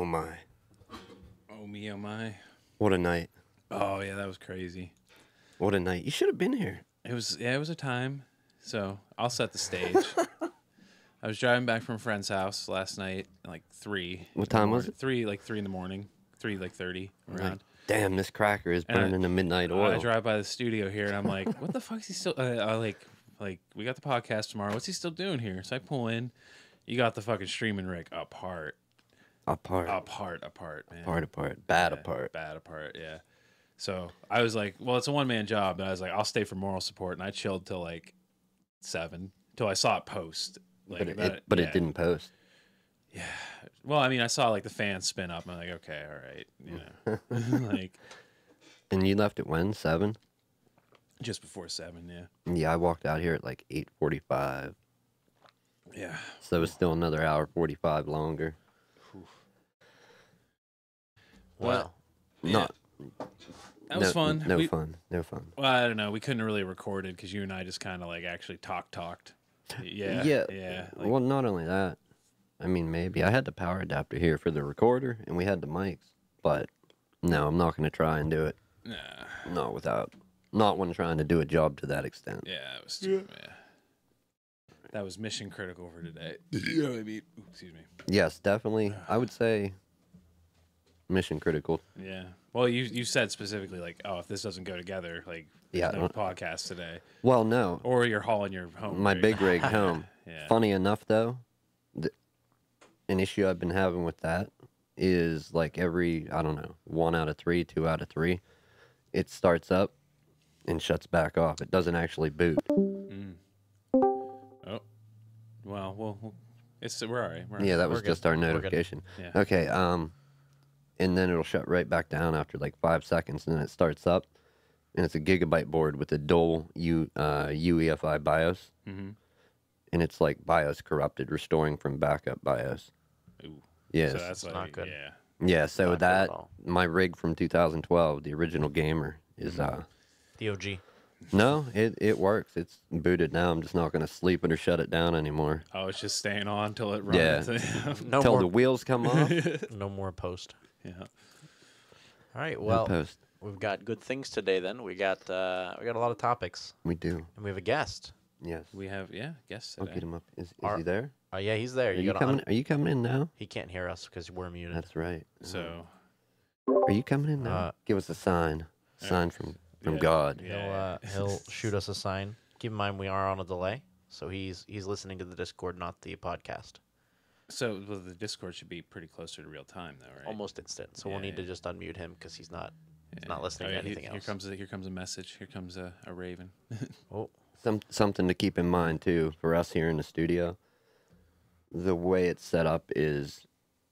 Oh my. Oh me, oh my. What a night. Oh yeah, that was crazy. What a night. You should have been here. It was a time. So I'll set the stage. I was driving back from a friend's house last night, like 3. What time was it? 3 in the morning. 3:30 around. Like, damn, this cracker is burning the midnight I oil. drive by the studio here and I'm like, what the fuck is he still like we got the podcast tomorrow. What's he still doing here? So I pull in. You got the fucking streaming rig apart. Apart. Man. Apart. Bad apart, yeah. So I was like, well, it's a one-man job. And I was like, I'll stay for moral support. And I chilled till like 7, till I saw it post. Like, but it didn't post. Yeah. Well, I mean, I saw like the fans spin up. And I'm like, okay, all right. You know. Like. And you left at when? 7? Just before 7, yeah. Yeah, I walked out here at like 8:45. Yeah. So it's still another hour 45 longer. Well, that was fun. No fun. Well, I don't know. We couldn't really record it because you and I just kind of like actually talked. Yeah. Yeah. Like, Well, not only that. I mean, maybe I had the power adapter here for the recorder, and we had the mics. But no, I'm not going to try and do it. nah. Not when trying to do a job to that extent. Yeah, it was too. Yeah. That was mission critical for today. You know what I mean? Ooh, excuse me. Yes, definitely. I would say mission critical. Yeah. Well, you said specifically like, oh, if this doesn't go together, like, there's no podcast today. Well, no. Or you're hauling your home. My rig. big rig home. Yeah. Funny enough, though, an issue I've been having with that is like every, I don't know, 1 out of 3, 2 out of 3, it starts up and shuts back off. It doesn't actually boot. Oh. Well, we're all right. Yeah, that was just our notification. Yeah. Okay, and then it'll shut right back down after like 5 seconds, and then it starts up, and it's a gigabyte board with a dual UEFI BIOS, and it's like BIOS corrupted, restoring from backup BIOS. Ooh. Yes. So that's like, not good. Yeah. Yeah, so Not good that, at all. my rig from 2012, the original gamer, is, the OG. no, it works. It's booted now. I'm just not going to sleep it or shut it down anymore. Oh, it's just staying on till it runs. Yeah. No Till more. the wheels come off. No more post. Yeah. All right. No Well, post. we've got good things today. Then we got a lot of topics, We do. and we have a guest. Yes. We have, guests I'll today. get him up. Is Our- he there? Oh yeah, he's there. Are you gotta coming? Are you coming in now? He can't hear us because we're muted. That's right. So, Are you coming in now? Give us a sign. Sign from yeah. God. Yeah. He'll shoot us a sign. Keep in mind we are on a delay, so he's listening to the Discord, not the podcast. So well, the Discord should be pretty closer to real time, though, right? Almost instant. So we'll need to just unmute him because he's not listening to anything else. Here comes a message. Here comes a raven. Oh, Something to keep in mind too for us here in the studio. The way it's set up is,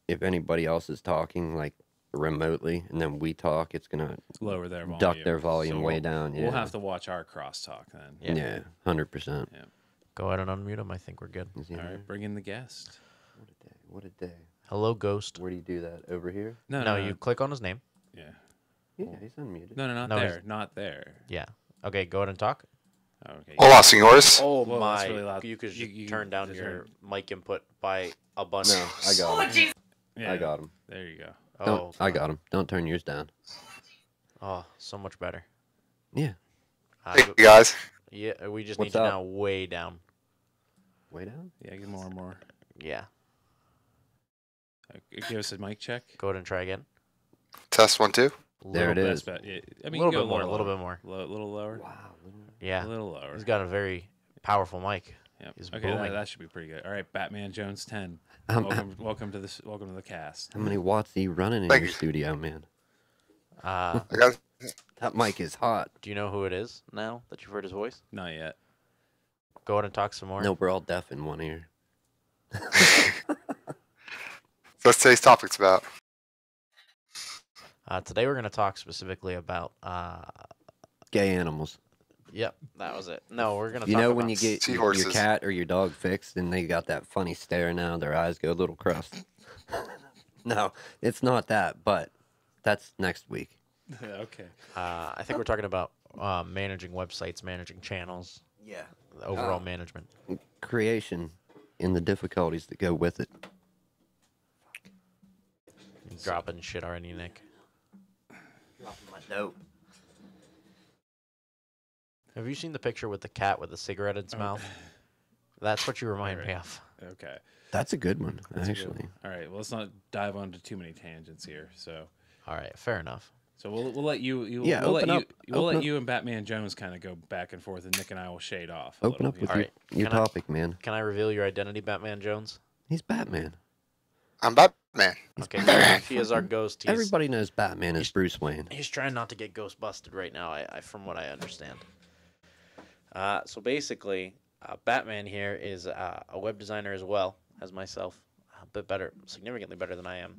if anybody else is talking like remotely and then we talk, it's gonna Lower their volume. duck their volume So way down. Yeah. We'll have to watch our crosstalk then. Yeah. 100%. Yeah. go ahead and unmute him. I think we're good. Is he All there? right, bring in the guest. What a day. What a day. Hello, Ghost. Where do you do that? Over here? No, you click on his name. Yeah. Yeah, he's unmuted. No, not No, there. he's- Not there. Yeah. Okay, go ahead and talk. Okay. Hola, señores. Oh Whoa, my! that's really loud. You could You turn down just your mic input by a bunch. No, I got him. Yeah, I got him. There you go. Oh, I got him. Don't turn yours down. oh, so much better. Yeah. Hey, guys. Yeah, we just What's need you up? now way down. Way down? Yeah, get more and more. Yeah. Give us a mic check. Go ahead and try again. Test 1, 2. There it is. Best bet. Yeah, I A mean, little you bit go more. A little bit more. Little lower. Wow. Yeah. A little lower. He's got a very powerful mic. Yeah. he's Okay, booming. that should be pretty good. All right, Batman Jones 10. Welcome to this. Welcome to the cast. How many watts are you running in Thank your you. studio, man? I got That mic is hot. Do you know who it is now that you've heard his voice? Not yet. Go ahead and talk some more. No, we're all deaf in one ear. So what's today's topic's about? Today we're going to talk specifically about. Gay animals. Yep, that was it. No, we're going to. You talk know about when you get your seahorses. cat or your dog fixed and they got that funny stare now, their eyes go a little crust. No, it's not that, but that's next week. Okay. I think we're talking about managing websites, managing channels, Yeah. the overall management. Creation and the difficulties that go with it. dropping shit already, Nick. Dropping my dope. Have you seen the picture with the cat with the cigarette in its mouth? That's what you remind me of. Okay. That's a good one, That's a good actually. one. All right. Well, let's not dive onto too many tangents here. So All right, fair enough. we'll let you. Yeah, we'll open let up. you. We'll Open let up. you and Batman Jones kind of go back and forth, and Nick and I will shade off. Open little, up with you All know? right. your Can I- topic, man. Can I reveal your identity, Batman Jones? He's Batman. I'm Batman. Okay, he is our ghost. Everybody knows Batman is Bruce Wayne. He's trying not to get ghost busted right now, I from what I understand. So basically, Batman here is a web designer as well as myself, a bit better, significantly better than I am.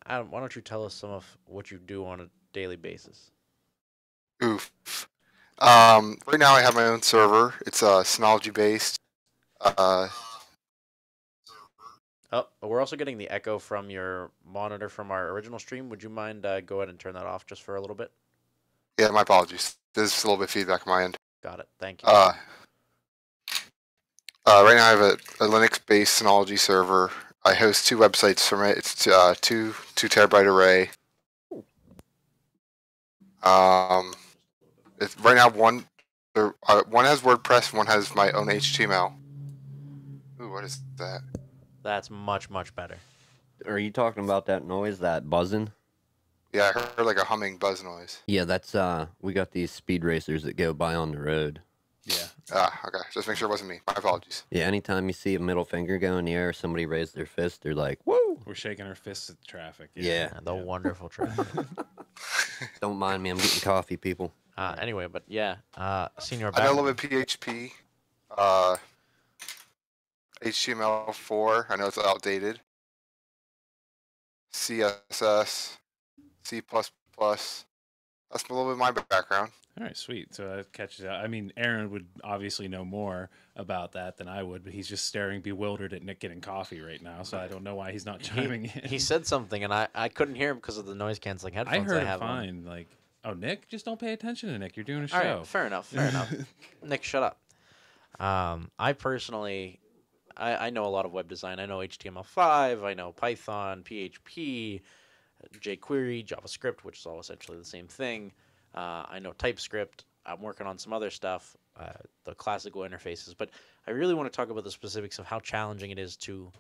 Adam, why don't you tell us some of what you do on a daily basis? Oof. Right now I have my own server. It's Synology based. Oh, we're also getting the echo from your monitor from our original stream. Would you mind go ahead and turn that off just for a little bit? Yeah, my apologies. There's a little bit of feedback on my end. Got it. Thank you. Right now I have a Linux-based Synology server. I host 2 websites from it. It's 2 terabyte array. It's right now one has WordPress, one has my own HTML. Ooh, what is that? That's much, much better. Are you talking about that noise, that buzzing? Yeah, I heard like a humming buzz noise. Yeah, that's we got these speed racers that go by on the road. Yeah. Okay. Just make sure it wasn't me. My apologies. Yeah, anytime you see a middle finger go in the air, somebody raise their fist, they're like, "Woo!" We're shaking our fists at the traffic. Yeah. The wonderful traffic. Don't mind me, I'm getting coffee, people. Anyway, but yeah, Senior I know a Batman. little bit PHP, HTML4. I know it's outdated. CSS, C++. That's a little bit of my background. All right, sweet. So that catches out. I mean, Aaron would obviously know more about that than I would, but he's just staring bewildered at Nick getting coffee right now. So I don't know why he's not chiming in. He said something, and I couldn't hear him because of the noise canceling headphones I heard have him on. fine. Like, oh, Nick, just don't pay attention to Nick. You're doing a show. All right, fair enough. Fair enough. Nick, shut up. I personally, I know a lot of web design. I know HTML5. I know Python, PHP, jQuery, JavaScript, which is all essentially the same thing. I know TypeScript. I'm working on some other stuff, the classical interfaces. But I really want to talk about the specifics of how challenging it is to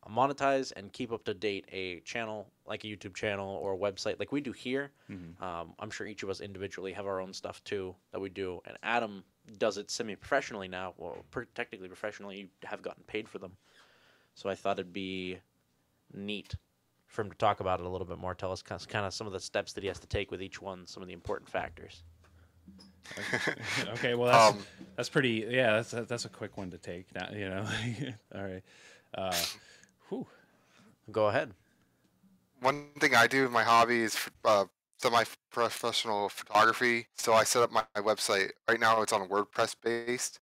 monetize and keep up to date a channel like a YouTube channel or a website like we do here. I'm sure each of us individually have our own stuff too that we do. And Adam does it semi-professionally now. Well, technically professionally, you have gotten paid for them. So I thought it'd be neat for him to talk about it a little bit more. Tell us kind of some of the steps that he has to take with each one, some of the important factors. Okay, well that's pretty. Yeah, that's a quick one to take. Now, you know. All right. Whew. Go ahead. One thing I do in my hobby is semi-professional photography. So I set up my website. Right now it's on WordPress based.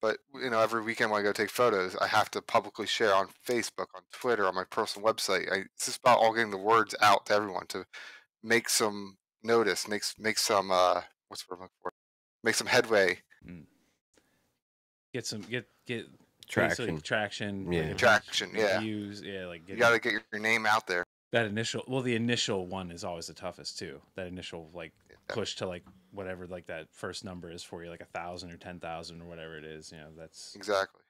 But every weekend when I go take photos, I have to publicly share on Facebook, on Twitter, on my personal website. It's just about all getting the words out to everyone to make some notice, make some what's the word I'm looking for? Make some headway. Get Traction. Traction. Yeah. Traction, yeah. Views. Yeah, like You got to get your name out there. that initial. Well, the initial one is always the toughest too. That initial push to whatever that first number is for you, 1,000 or 10,000 or whatever it is. That's Exactly.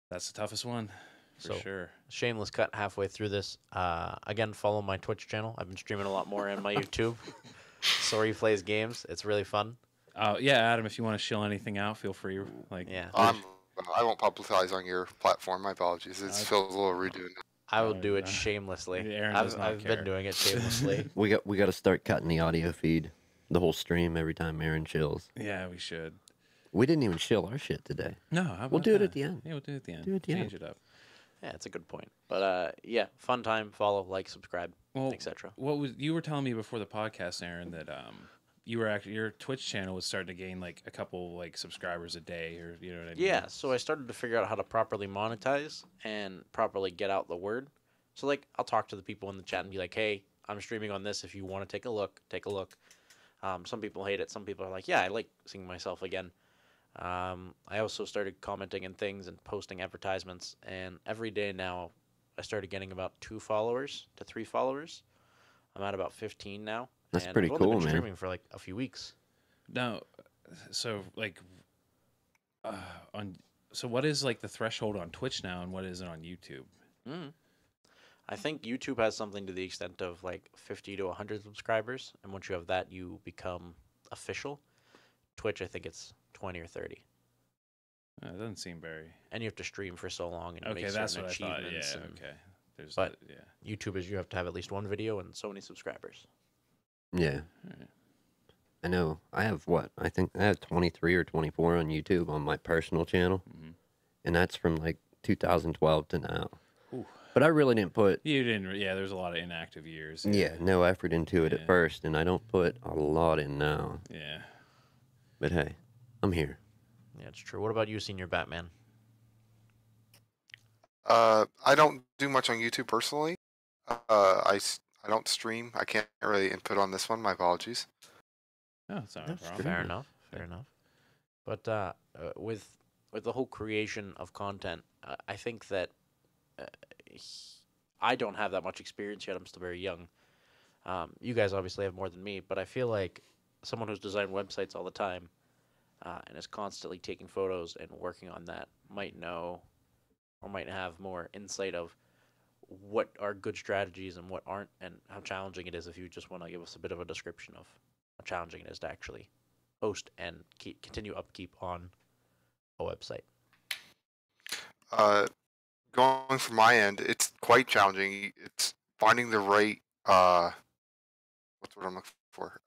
the toughest one for sure. Shameless cut halfway through this. Again, follow my Twitch channel. I've been streaming a lot more in my YouTube. Sorry Plays Games. It's really fun. Yeah, Adam, if you want to shill anything out, feel free. Yeah. I won't publicize on your platform. My apologies. It feels a little rude doing that. I will do it shamelessly. Aaron does not I've care. been doing it shamelessly. We got to start cutting the audio feed, the whole stream every time Aaron chills. Yeah, we should. We didn't even chill our shit today. No, how about We'll do it that? at the end. Yeah, we'll do it at the end. Do it at the Change end. it up. Yeah, it's a good point. But yeah, fun time. Follow, like, subscribe, Well, etc. you were telling me before the podcast, Aaron, that your Twitch channel was starting to gain a couple subscribers a day, or you know what I mean? Yeah, so I started to figure out how to properly monetize and properly get out the word. So I'll talk to the people in the chat and be like, "Hey, I'm streaming on this. If you want to take a look, take a look." Some people hate it. Some people are like, "Yeah, I like seeing myself again." I also started commenting and things and posting advertisements, and every day now, I started getting about 2 followers to 3 followers. I'm at about 15 now. That's and pretty I've only cool, been man. streaming for like a few weeks. Now, so like, on so what is like the threshold on Twitch now, and what is it on YouTube? I think YouTube has something to the extent of like 50 to 100 subscribers, and once you have that, you become official. Twitch, I think it's 20 or 30, It doesn't seem very. and you have to stream for so long and Okay, make that's certain what I thought. achievements. Yeah. and Okay. There's but- yeah. YouTube is you have to have at least one video and so many subscribers. Yeah. Alright. I know. I have what? I think I have 23 or 24 on YouTube on my personal channel. Mhm. And that's from like 2012 to now. Ooh. But I really didn't put, You didn't. Yeah. There's a lot of inactive years. yeah, no effort into it Yeah. at first. And I don't put a lot in now. Yeah. But hey, I'm here. Yeah, it's true. What about you, Senior Batman? I don't do much on YouTube personally. I don't stream. I can't really input on this one. My apologies. No, it's not a That's problem. true. Fair enough. Fair enough. But with the whole creation of content, I think that I don't have that much experience yet. I'm still very young. You guys obviously have more than me, but I feel like someone who's designed websites all the time and is constantly taking photos and working on that might know or might have more insight of what are good strategies and what aren't, and how challenging it is. If you just want to give us a bit of a description of how challenging it is to actually host and continue upkeep on a website. Going from my end, it's quite challenging. It's finding the right what's what I'm looking for?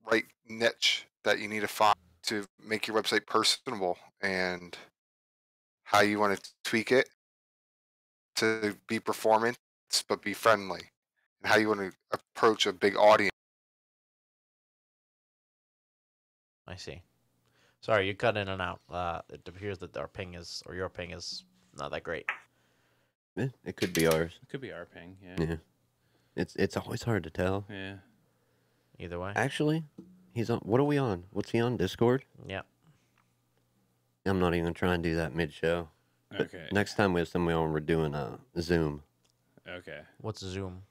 Right niche that you need to find to make your website personable, and how you want to tweak it to be performant but be friendly, and how you want to approach a big audience. I see. Sorry, you cut in and out. It appears that our ping is, or your ping is, not that great. It could be ours. It could be our ping. Yeah. Yeah. It's always hard to tell. Yeah. Either way. Actually, he's on. What are we on? What's he on? Discord? Yeah. I'm not even gonna try and do that mid-show. But Okay. next time we have somebody on, we're doing Zoom. Okay. What's Zoom?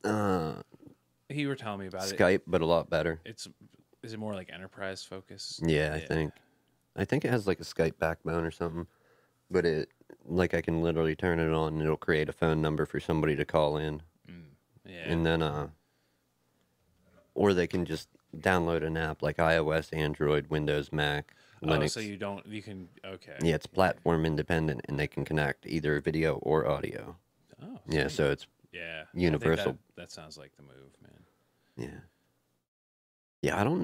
Skype, You were telling me about it. but a lot better. Is it more like enterprise focused? Yeah, I think it has like a Skype backbone or something. But I can literally turn it on and it'll create a phone number for somebody to call in. Yeah. And then, or they can just download an app like iOS, Android, Windows, Mac, Linux. So you can. Okay. Yeah, it's platform independent and they can connect either video or audio. Oh. Yeah, sweet. so it's, Yeah. universal. I think that sounds like the move, man. yeah. Yeah, I don't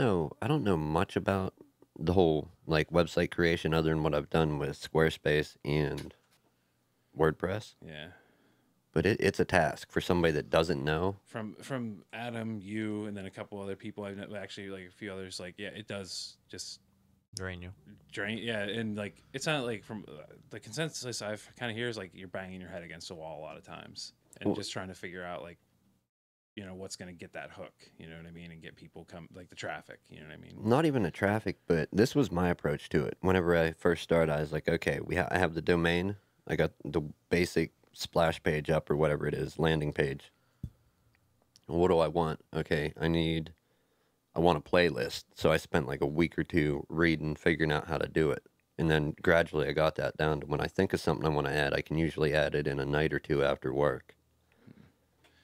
know much about the whole like website creation other than what I've done with Squarespace and WordPress. Yeah. But it's a task for somebody that doesn't know. From Adam, you, and then a couple other people. I've actually like a few others. Like, yeah, it does just Drain you. drain. Yeah, and like it's not like from the consensus I've kind of hear is like you're banging your head against a wall a lot of times, and Well- just trying to figure out like, what's going to get that hook. You know what I mean, and get people like the traffic. You know what I mean. Not even the traffic, but this was my approach to it. Whenever I first started, I was like, okay, I have the domain. I got the basic splash page up or whatever it is, landing page. What do I want? Okay, I want a playlist. So I spent like a week or two reading, figuring out how to do it. And then gradually I got that down to when I think of something I want to add, I can usually add it in a night or two after work.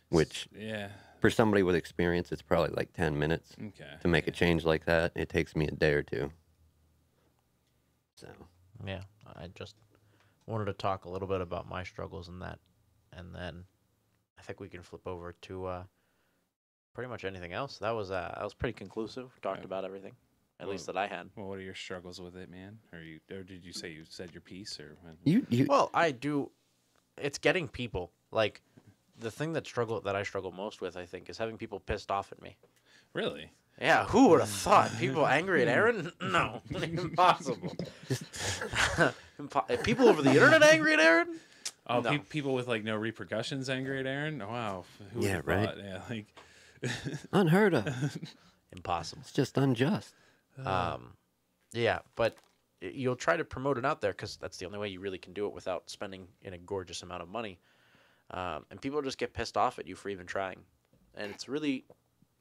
Which, Yeah. for somebody with experience, it's probably like 10 minutes Okay. to make a change like that. It takes me a day or two. So, Yeah. I just wanted to talk a little bit about my struggles in that, and then I think we can flip over to pretty much anything else. That was pretty conclusive. Talked Yeah. about everything, at Well, least that I had. Well, what are your struggles with it, man? Or did you say you said your piece or? you Well, I do. It's getting people. Like, the thing that I struggle most with, I think, is having people pissed off at me. Really? Yeah, who would have thought? People angry at Aaron? No, impossible. People over the internet angry at Aaron? Oh, No. people with like no repercussions angry at Aaron? Oh, wow. Who Yeah, would've right. thought? Yeah, like. unheard of. Impossible. It's just unjust. Yeah, but you'll try to promote it out there because that's the only way you really can do it without spending in a gorgeous amount of money. And people just get pissed off at you for even trying. And it's really,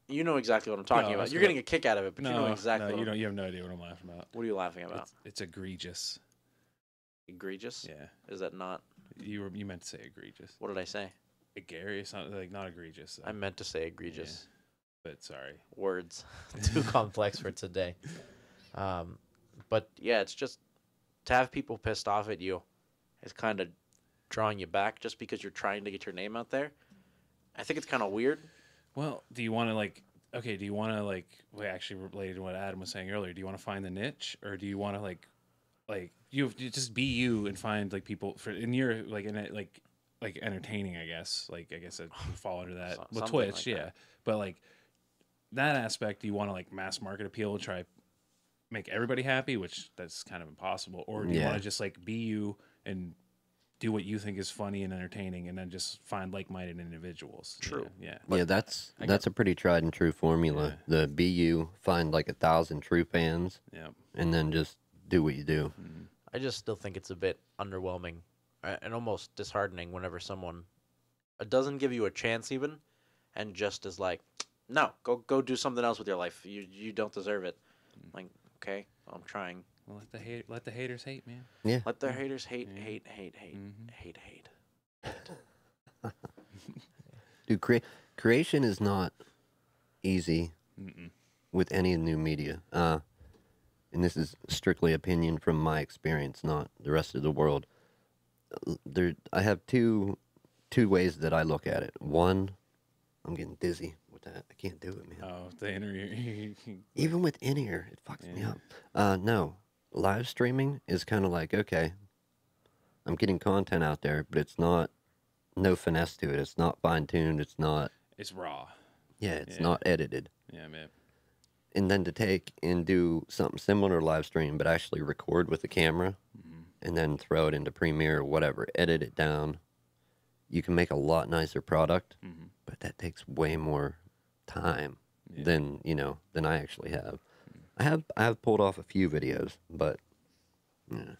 you know exactly what I'm talking about. You're getting a kick out of it, but you know exactly. No, you have no idea what I'm laughing about. What are you laughing about? It's egregious. Egregious? Yeah. Is that not? You meant to say egregious. What did I say? Egregious, not egregious. I meant to say egregious. Yeah, but sorry. Words. Too complex for today. But yeah, it's just to have people pissed off at you is kind of drawing you back just because you're trying to get your name out there. I think it's kind of weird. Well, do you want to actually related to what Adam was saying earlier, do you want to find the niche, or do you want to like you just be you and find like people for in your like in it like entertaining, I guess. Like I guess it would fall under that with Twitch, like yeah. That. But like that aspect, do you want to like mass market appeal and try make everybody happy, which that's kind of impossible, or do you want to just like be you and do what you think is funny and entertaining, and then just find like-minded individuals? True. Yeah. Yeah, that's a pretty tried and true formula. Yeah. The be you, find like 1,000 true fans, and then just do what you do. Mm-hmm. I just still think it's a bit underwhelming and almost disheartening whenever someone doesn't give you a chance even, and just is like, no, go do something else with your life. You don't deserve it. Like, okay, I'm trying. Well, let the haters hate, man. Yeah. Let their haters hate, hate. Dude, creation is not easy with any new media. And this is strictly opinion from my experience, not the rest of the world. I have two ways that I look at it. One, I'm getting dizzy with that. I can't do it, man. Oh, the in-ear. Even with in-ear, it fucks me up. No, live streaming is kind of like, okay, I'm getting content out there, but it's no finesse to it. It's not fine-tuned. It's raw. Yeah, it's not edited. Yeah, man. And then to take and do something similar to live stream, but actually record with the camera and then throw it into Premiere or whatever, edit it down. You can make a lot nicer product, but that takes way more time than I actually have. I have pulled off a few videos, but it's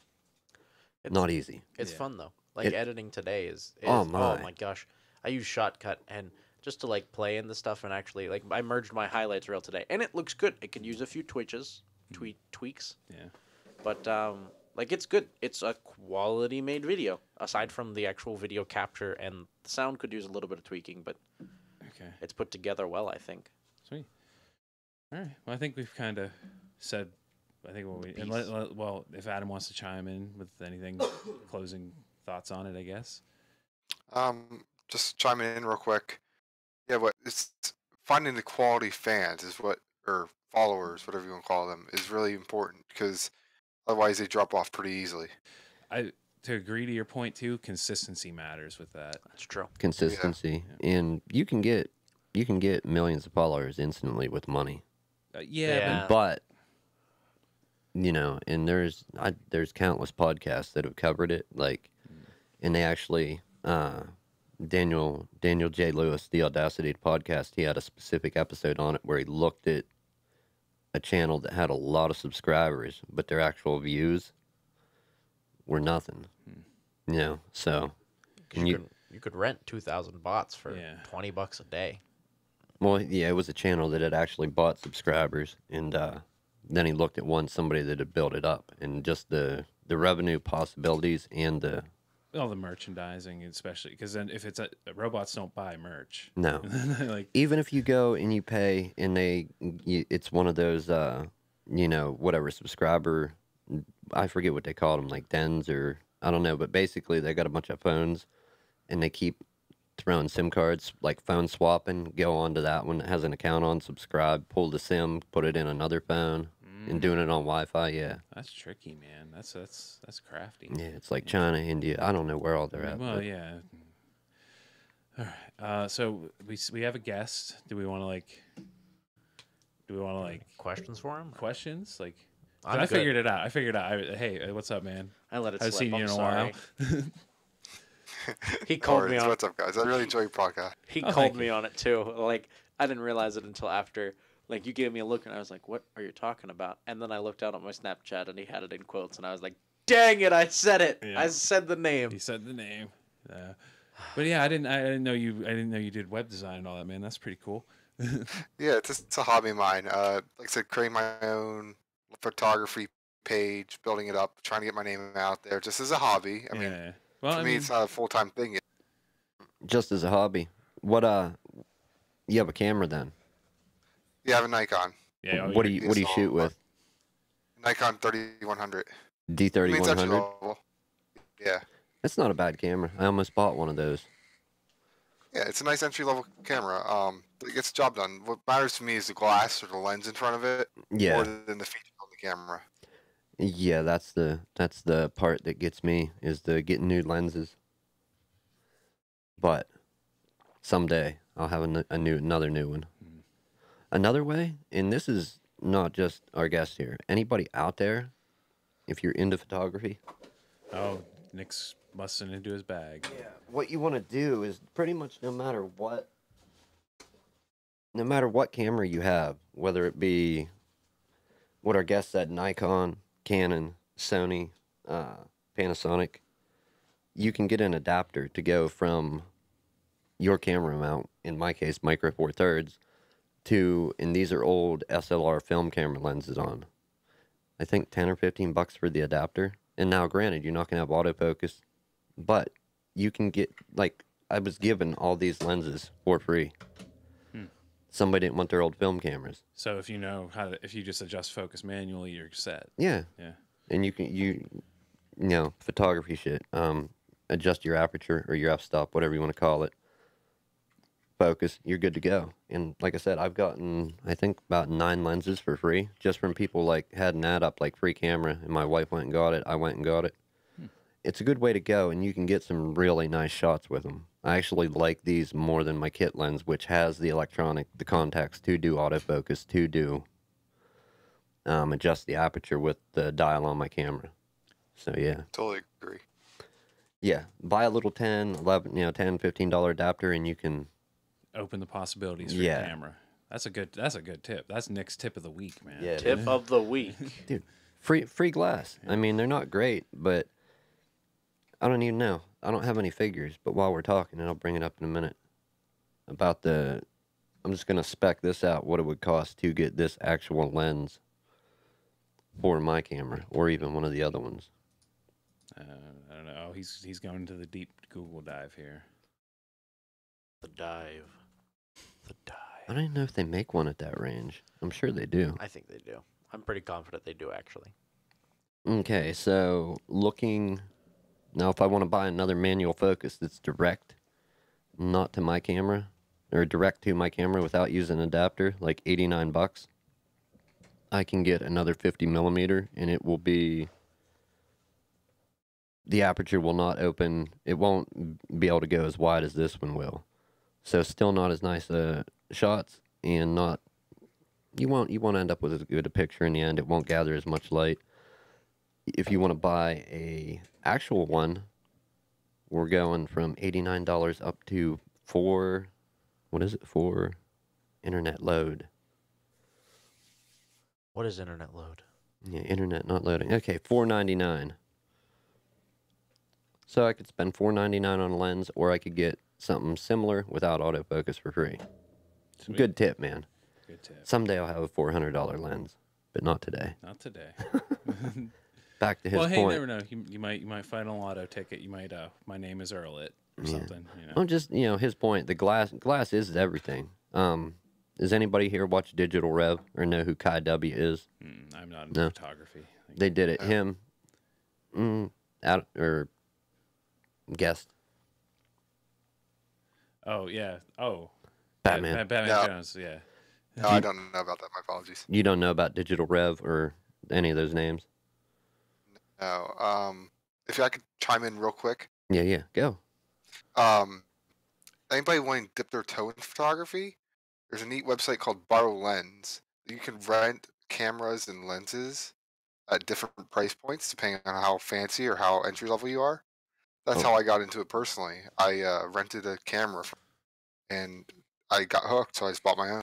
not easy. It's fun though. Like editing today is oh my gosh. I use Shotcut and just to like play in the stuff, and actually like I merged my highlights reel today and it looks good. It can use a few tweaks. Yeah. But like it's good. It's a quality made video. Aside from the actual video capture, and the sound could use a little bit of tweaking, but it's put together well, I think. Sweet. All right. Well, I think we've kind of said. I think well, if Adam wants to chime in with anything, closing thoughts on it, I guess. Just chiming in real quick. Yeah, it's finding the quality fans or followers, whatever you want to call them, is really important because otherwise they drop off pretty easily. To agree to your point too, consistency matters with that. That's true. Consistency, and you can get millions of followers instantly with money. But and there's countless podcasts that have covered it, like, and they actually Daniel J. Lewis, the Audacity podcast, he had a specific episode on it where he looked at a channel that had a lot of subscribers, but their actual views were nothing. So you could rent 2,000 bots for $20 a day. Well, yeah, it was a channel that had actually bought subscribers, and then he looked at somebody that had built it up, and just the revenue possibilities and all the merchandising, especially because then if it's robots don't buy merch. No, like even if you go and you pay, and it's one of those whatever subscriber, I forget what they call them, like dens or I don't know, but basically they got a bunch of phones, and they keep throwing SIM cards, like phone swapping. Go on to that one that has an account on, subscribe, pull the SIM, put it in another phone. And doing it on Wi-Fi, yeah. That's tricky, man. That's crafty. Yeah, it's like China, India. I don't know where all they're at. Well, yeah. All right. So we have a guest. Do we want to questions for him? Questions? Like, I figured it out. Hey, what's up, man? I let it slip. I've seen you in a while. He called me on. What's up, guys? I really enjoy your podcast. He called me on it too. Like I didn't realize it until after. Like, you gave me a look, and I was like, "What are you talking about?" And then I looked out at my Snapchat, and he had it in quotes, and I was like, "Dang it! I said it! Yeah. I said the name." He said the name. But yeah, I didn't know you did web design and all that, man. That's pretty cool. Yeah, it's a hobby of mine. Like I said, creating my own photography page, building it up, trying to get my name out there, just as a hobby. I mean, Yeah. Well, for me, it's not a full-time thing yet. Just as a hobby. What you have a camera then? Yeah, I have a Nikon. yeah. What do you shoot with? Nikon 3100. I mean, it's entry D3100. level. Yeah. That's not a bad camera. I almost bought one of those. Yeah, it's a nice entry-level camera. It gets the job done. What matters to me is the glass or the lens in front of it, Yeah. more than the features on the camera. Yeah, that's the part that gets me is the getting new lenses. But someday I'll have another new one. Another way, and this is not just our guest here. Anybody out there, if you're into photography, Oh, Nick's busting into his bag. yeah, what you want to do is pretty much no matter what camera you have, whether it be what our guest said, Nikon, Canon, Sony, Panasonic, you can get an adapter to go from your camera mount, in my case, Micro Four Thirds, and these are old SLR film camera lenses on. I think 10 or 15 bucks for the adapter. And now, granted, you're not going to have autofocus, but you can get, like, I was given all these lenses for free. Somebody didn't want their old film cameras. So if if you just adjust focus manually, you're set. Yeah. Yeah. And you know, photography shit. Adjust your aperture or your f-stop, whatever you want to call it. Focus, you're good to go. And like I said, I've gotten, I think, about 9 lenses for free, just from people like had an ad up like free camera, and my wife went and got it. I went and got it. It's a good way to go, and you can get some really nice shots with them. I actually like these more than my kit lens, which has the contacts to do autofocus, to do adjust the aperture with the dial on my camera. So yeah. Totally agree. Yeah, buy a little 10, 11, $10, $15 adapter, and you can Open the possibilities for your camera. That's a good tip. That's Nick's tip of the week, man. Yeah, Tip of the week. dude, free glass. I mean, they're not great, but I don't even know. I don't have any figures, but while we're talking, and I'll bring it up in a minute, I'm just going to spec this out, what it would cost to get this actual lens for my camera, or even one of the other ones. I don't know. He's going to the deep Google dive here. The dive. I don't even know if they make one at that range. I'm sure they do. I think they do. I'm pretty confident they do, actually. Okay, so looking... Now, if I want to buy another manual focus that's direct, not to my camera, or direct to my camera without using an adapter, like 89 bucks, I can get another 50 millimeter, and it will be... The aperture will not open. It won't be able to go as wide as this one will. So still not as nice shots, and not... You won't end up with as good a picture in the end. It won't gather as much light. If you want to buy a actual one, we're going from $89 up to $4 internet load. What is internet load? Yeah, internet not loading. Okay, $4.99. So I could spend $4.99 on a lens, or I could get something similar without autofocus for free. Sweet. Good tip, man. Good tip. Someday I'll have a $400 lens, but not today. Not today. Back to his well, hey, point. you never know. You might find a lotto ticket. You might my name is Earl it or something. You know. Well, just his point. The glass is everything. Does anybody here watch Digital Rev or know who Kai W is? I'm not into photography. They did it. Him, guest. Oh yeah. Oh. Batman. Yeah, Batman No. Jones. Yeah. No, I don't know about that. My apologies. You don't know about Digital Rev or any of those names? No. If I could chime in real quick. Yeah. Go. Anybody wanting to dip their toe in photography? There's a neat website called Borrow Lens. You can rent cameras and lenses at different price points depending on how fancy or how entry level you are. That's how I got into it personally. I rented a camera and I got hooked, so I just bought my own.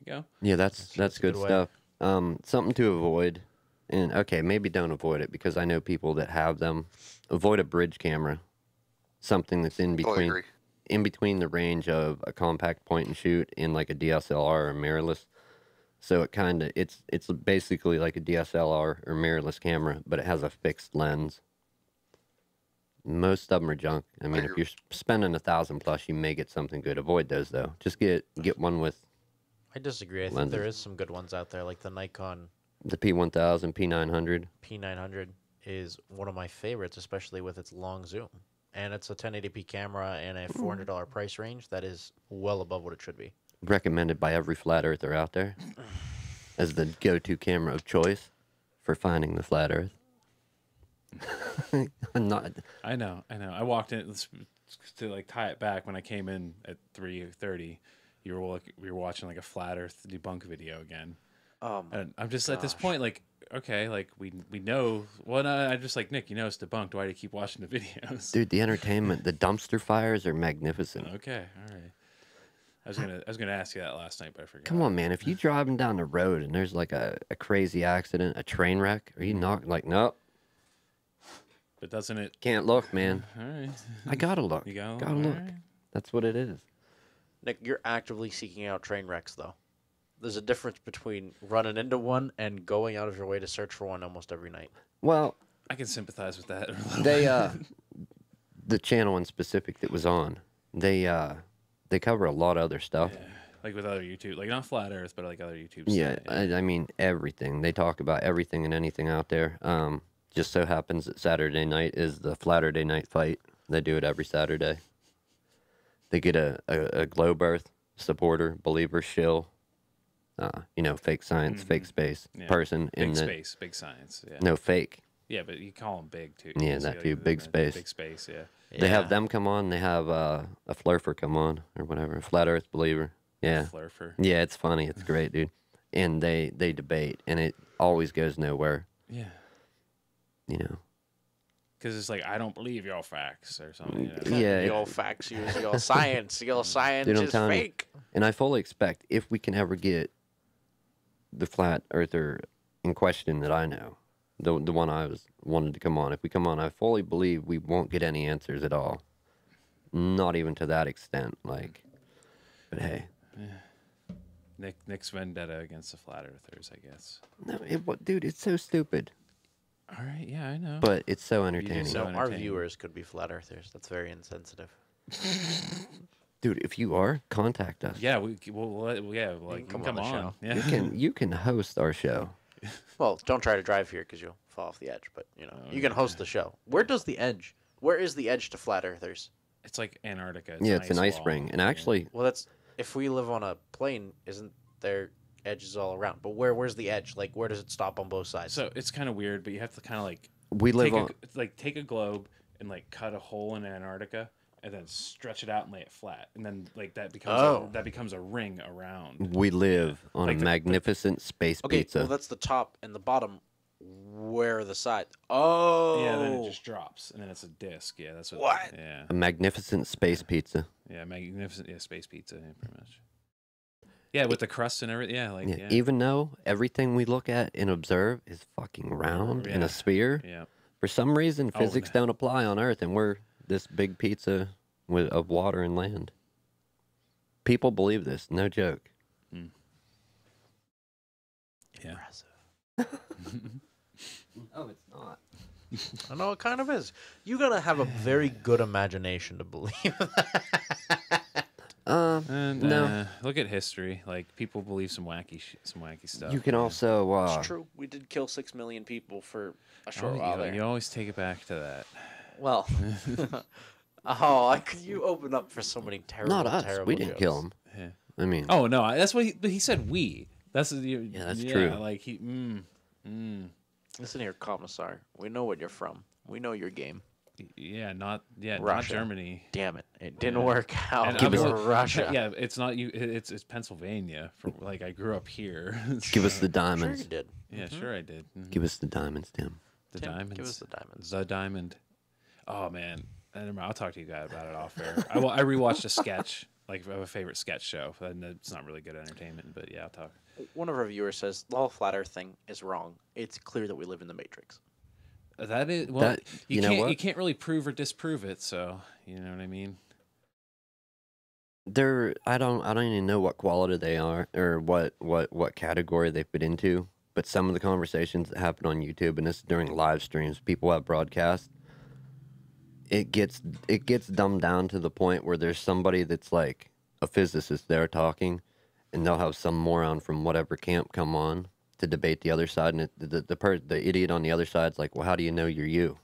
go. Yeah, that's a good good way. stuff. Something to avoid, and okay, maybe don't avoid it because I know people that have them. Avoid a bridge camera, something that's Totally agree. in between the range of a compact point and shoot and like a DSLR or mirrorless. So it's basically like a DSLR or mirrorless camera, but it has a fixed lens. Most of them are junk. I mean, if agree. you're spending 1,000 plus, you may get something good. Avoid those though. Just get one with I disagree. I think lenses. there is some good ones out there, like the Nikon The P1000, P900. P900 is one of my favorites, especially with its long zoom. And it's a 1080p camera and a $400 price range. That is well above what it should be. Recommended by every flat earther out there as the go-to camera of choice for finding the flat earth. I'm not. I know. I walked in to like tie it back when I came in at 3:30. We were watching like a flat Earth debunk video again. And I'm just at this point like, okay, like we know. Well, no, I'm just like, Nick, you know it's debunked. Why do you keep watching the videos? Dude, the entertainment, the dumpster fires are magnificent. Okay, all right. I was gonna ask you that last night, but I forgot. Come on, man. If you driving down the road and there's like a crazy accident, a train wreck, are you not like, nope, But doesn't it? can't look, man. All right. I gotta look. You gotta Gotta look, look. alright. That's what it is. Nick, you're actively seeking out train wrecks, though. There's a difference between running into one and going out of your way to search for one almost every night. Well, I can sympathize with that. A little they bit. the channel in specific that was on, they cover a lot of other stuff. Yeah, like with other YouTube, like not flat Earth, but like other YouTube. Yeah, stuff. I mean everything. They talk about everything and anything out there. Just so happens that Saturday night is the Flatterday Night Fight. They do it every Saturday. They get a Globe Earth supporter, believer, shill, fake science, fake space Yeah. person Big in the space, big science. Yeah. no fake. Yeah, but you call them big too. Yeah, You that say, too, big space. Big space. Yeah. They have Yeah. them come on. They have a flurfer come on or whatever, a flat Earth believer. Yeah, Flurfer. yeah, it's funny. It's great, dude. And they debate, and it always goes nowhere. Yeah. You know. Because it's like I don't believe your facts or something. You know? Yeah, Your facts use your science. Your science Dude, I'm is telling you. fake. and I fully expect if we can ever get the flat earther in question that I know, the one I wanted to come on. If we come on, I fully believe we won't get any answers at all. Not even to that extent. Like, but hey, Nick's vendetta against the flat earthers, I guess. no, dude, it's so stupid, All right. Yeah, I know. but it's so do entertaining. so- So our entertaining. viewers could be flat earthers. That's very insensitive. Dude, if you are, contact us. Yeah, you can come on the on. show. Yeah. You can host our show. Well, don't try to drive here because you'll fall off the edge. But you can host the show. Where is the edge to flat earthers? It's like Antarctica. Yeah, it's an ice wall. ring, and actually, Well, that's if we live on a plane, isn't there edges all around? But where's the edge? Like, where does it stop on both sides? So it's kind of weird, but you have to kind of like we live on. take a globe and like cut a hole in Antarctica and then stretch it out and lay it flat, and then like that becomes a ring around. We live on Like a the- magnificent space okay, pizza. well, that's the top and the bottom. Where are the sides? Oh, Yeah, then it just drops, and then it's a disc. Yeah, that's what. What? Yeah, A magnificent space pizza. yeah, magnificent. Yeah, space pizza, yeah, pretty much. Yeah, with the crust and everything. Yeah, like Yeah. yeah, Even though everything we look at and observe is fucking round in Yeah. a sphere, yeah. for some reason Oh, physics don't apply on Earth, and we're this big pizza of water and land. People believe this, no joke. Yeah. Oh, it's not. I know it kind of is. You gotta have a very good imagination to believe that. And No. look at history. Like people believe some wacky stuff. You can also It's true. We did kill 6 million people for a short Oh, while you, there. you always take it back to that. Well, you open up for so many terrible, not us. terrible We didn't jokes. kill him. Yeah. I mean, Oh no, that's what he said. We. That's that's true. Like he. Listen here, Commissar. We know what you're from. We know your game. Not Russia. Germany. Damn it! It didn't work out And for I'm- Russia. Yeah, it's not you. It's Pennsylvania. From like I grew up here. give us the Sure diamonds. you did. Yeah, sure I did. Mhm. Give us the diamonds, Tim. The Tim, diamonds. give us the diamonds. The diamond. Oh man, I don't know, I'll talk to you guys about it off air. I rewatched a sketch like of a favorite sketch show, and it's not really good entertainment. But yeah, I'll talk. One of our viewers says the whole flat Earth thing is wrong. It's clear that we live in the Matrix. That is well, That- you you know can't what? you can't really prove or disprove it. So you know what I mean. I don't even know what quality they are or what category they fit into. But some of the conversations that happen on YouTube, and this is during live streams, people have broadcast. It gets dumbed down to the point where there's somebody that's like a physicist there talking, and they'll have some moron from whatever camp come on to debate the other side, and the idiot on the other side's like, well, how do you know you're you,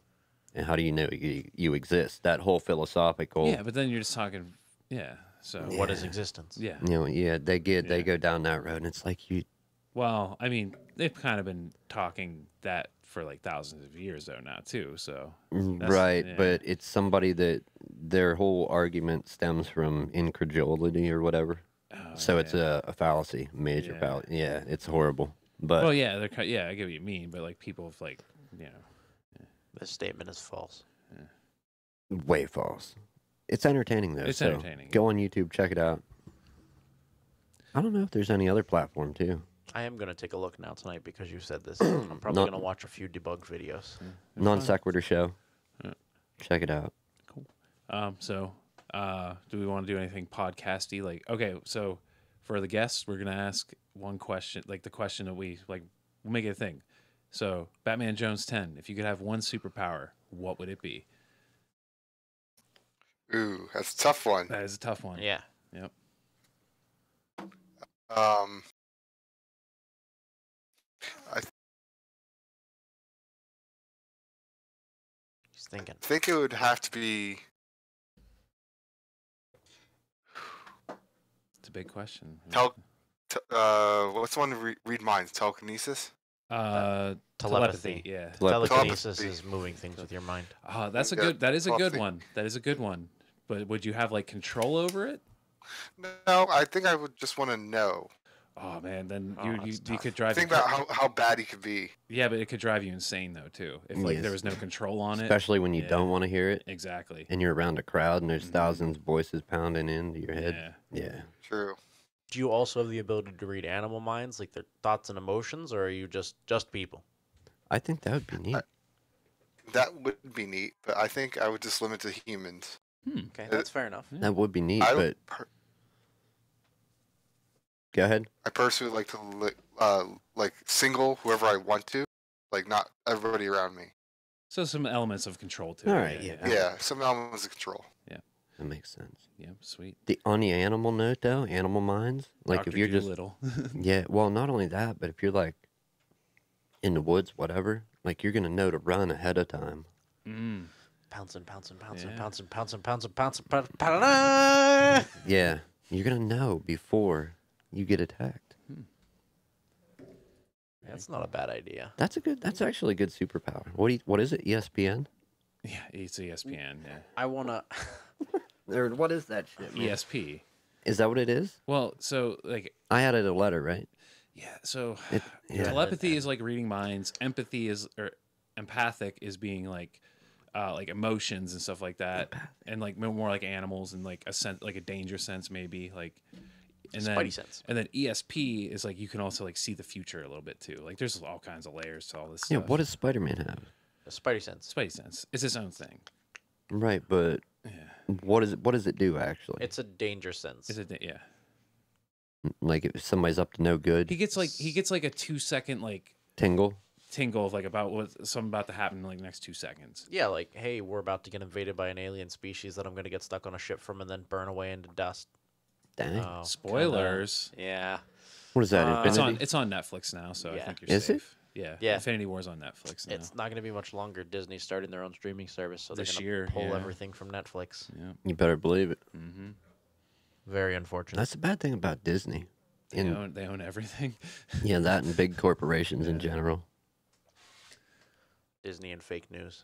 and how do you know you exist? That whole philosophical. Yeah, but then you're just talking. Yeah. So What is existence? yeah. They go down that road, and it's like you. Well, I mean, they've kind of been talking that for like thousands of years though now too. So Right, yeah. but it's somebody that their whole argument stems from incredulity or whatever. So it's a fallacy, major Yeah. fallacy. Yeah, it's horrible. But well, yeah, yeah, I get what you mean, but like people have like, you know, This statement is false. way false. It's entertaining though. It's so entertaining. Go on YouTube, check it out. I don't know if there's any other platform too. I am going to take a look now tonight because you said this. I'm probably Not- going to watch a few debug videos. Non sequitur show. Yeah. Check it out. So do we want to do anything podcasty? Like, okay, so for the guests, we're gonna ask one question, like the question that we'll make it a thing. So Batman Jones 10, if you could have one superpower, what would it be? Ooh, that's a tough one. That is a tough one. Yeah. Yep. He's thinking. I think it would have to be. It's a big question. What's the one to read minds? Telekinesis. Telepathy. Yeah. Telekinesis Telepathy. is moving things with your mind. That's a Yeah, good. That is a good telepathy. one. That is a good one. But would you have like control over it? No, I think I would just want to know. Oh man, then Oh, that's you tough. could drive. Think you about how bad he could be. yeah, but it could drive you insane though too. If like there Yes. was no control on it. Especially when you Yeah. don't want to hear it Exactly. and you're around a crowd and there's Mhm. thousands of voices pounding into your head. Yeah. Yeah. True. Do you also have the ability to read animal minds, like their thoughts and emotions, or are you just people? I think that would be neat. That would be neat, but I think I would just limit to humans. Okay, that's fair enough. That would be neat, I but don't. go ahead. I personally like to like single whoever I want to, like not everybody around me. So some elements of control too. All right, yeah. Yeah, some elements of control. That makes sense. Yeah, sweet. On the animal note, though, animal minds, like Dr. if you're just Dolittle. yeah, well, not only that, but if you're like in the woods, whatever, like you're gonna know to run ahead of time. Mm. Pouncing, pouncing, pouncing, Yeah. pouncing, pouncing, pouncing, pouncing, pouncing, pouncing. Yeah, you're gonna know before you get attacked. That's not a bad idea. That's actually a good superpower. What is it? ESPN? Yeah, it's ESPN. Yeah, I wanna. Or what is that shit? ESP. Is that what it is? Well, so like I added a letter, right? yeah, so Yeah. telepathy is like reading minds. Empathy is or empathic is being like emotions and stuff like that, and like more like animals and like a sense, like a danger sense maybe like. And then, Spidey sense. And then ESP is like you can also like see the future a little bit too. Like there's all kinds of layers to all this Yeah. stuff. What does Spider-Man have? A Spidey sense. Spidey sense? It's its own thing. Right, but Yeah. what does it do actually? It's a danger sense. Is it? Yeah. Like if somebody's up to no good, He gets like a 2-second like tingle. tingle of like about something about to happen in like the next 2 seconds. Yeah, like, hey, we're about to get invaded by an alien species that I'm going to get stuck on a ship from and then burn away into dust. Dang. Oh, Spoilers. Yeah. What is that? It's Infinity? on Netflix now, so I Yeah. think you're Is it? safe. Yeah. Yeah. Infinity War's on Netflix now. It's not going to be much longer. Disney's starting their own streaming service, so they're This going year, to pull yeah. everything from Netflix. Yeah. You better believe it. Mm-hmm. Very unfortunate. That's the bad thing about Disney. They own everything. Yeah, that and big corporations in general. Disney and fake news.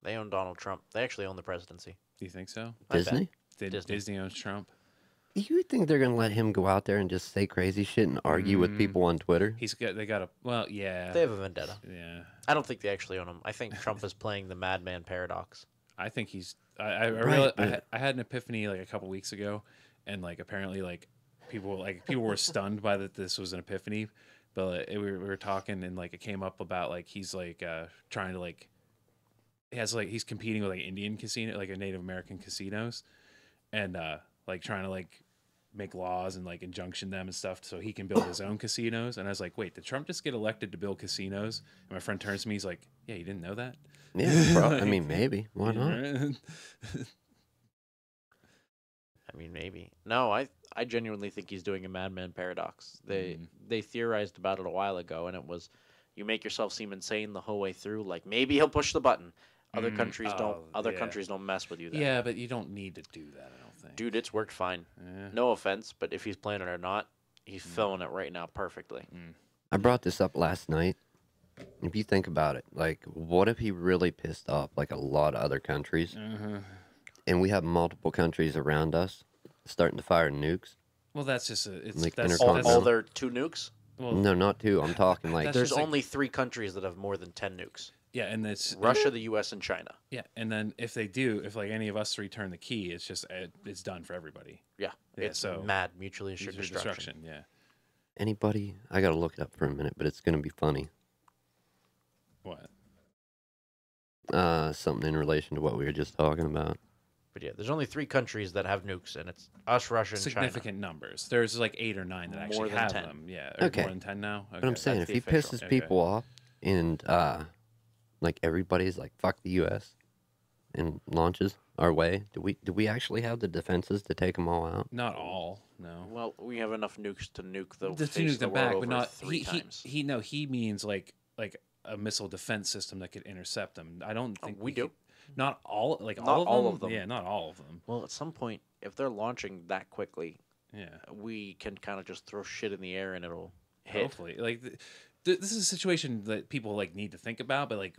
They own Donald Trump. They actually own the presidency. Do you think so? I bet. Disney? Disney. Disney owns Trump. You think they're gonna let him go out there and just say crazy shit and argue with people on Twitter? They got a yeah. They have a vendetta. Yeah. I don't think they actually own him. I think Trump is playing the madman paradox. I think he's. I Right, I had an epiphany like a couple weeks ago, and like apparently like people were stunned by that this was an epiphany, but we were talking and like it came up about like he's like trying to like he's competing with like Indian casino, like a Native American casinos, and like trying to like make laws and like injunction them and stuff so he can build his own casinos. And I was like, wait, did Trump just get elected to build casinos? And my friend turns to me, he's like, yeah, you didn't know that? Yeah, bro. I mean, maybe. Why not? I mean, maybe. No, I genuinely think he's doing a madman paradox. They theorized about it a while ago, and it was, you make yourself seem insane the whole way through. Like maybe he'll push the button. Other countries don't. Other countries don't mess with you. Then. Yeah, but you don't need to do that. I don't think. Dude, it's worked fine. Yeah. No offense, but if he's playing it or not, he's filling it right now perfectly. I brought this up last night. If you think about it, like, what if he really pissed off like a lot of other countries, and we have multiple countries around us starting to fire nukes? Well, that's just it's Like that's, All their 2 nukes? well, No, not two. I'm talking like That's There's just like- only 3 countries that have more than 10 nukes. yeah, and it's Russia, the U.S., and China. yeah, and then if they do, if like any of us return the key, it's just it's done for everybody. Yeah, Yeah, it's so- mad mutually assured User destruction. Yeah. anybody. I gotta look it up for a minute, but it's gonna be funny. What? Something in relation to what we were just talking about. But yeah, there's only 3 countries that have nukes, and it's us, Russia, and Significant numbers. There's like 8 or 9 that More actually than have 10. them. Yeah. Or Okay. More than 10 now. Okay. But I'm saying, if the he official. pisses Okay. people off, and like everybody's like fuck the U.S. and launches our way, do we actually have the defenses to take them all out? Not all. No. Well, we have enough nukes to nuke the To face nuke of the them world back, over but not 3 times. he means like a missile defense system that could intercept them. I don't think we do. Not all like Not all of them. all of them. Yeah, not all of them. Well, at some point, if they're launching that quickly, Yeah. we can kind of just throw shit in the air and it'll hit. Hopefully, like this is a situation that people like need to think about, but like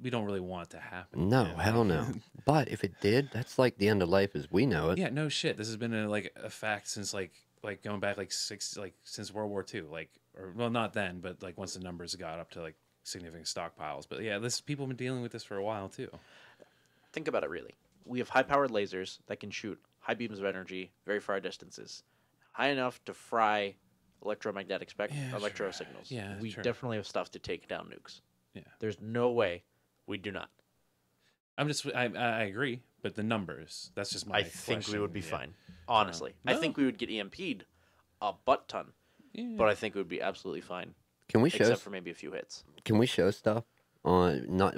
we don't really want it to happen. No, you know? hell no. But if it did, that's like the end of life as we know it. Yeah, no shit. This has been a fact since like going back since World War II. Like, or well, not then, but like once the numbers got up to like significant stockpiles. But yeah, people have been dealing with this for a while too. Think about it really. We have high-powered lasers that can shoot high beams of energy very far distances, high enough to fry electromagnetic electro sure. signals. Yeah, we sure. definitely have stuff to take down nukes. Yeah. There's no way we do not. I agree, but the numbers. That's just my. I think we question, would be yeah. fine. Honestly, I No. think we would get EMP'd a butt ton, Yeah. but I think we would be absolutely fine, Can we show? except for maybe a few hits. Can we show stuff on not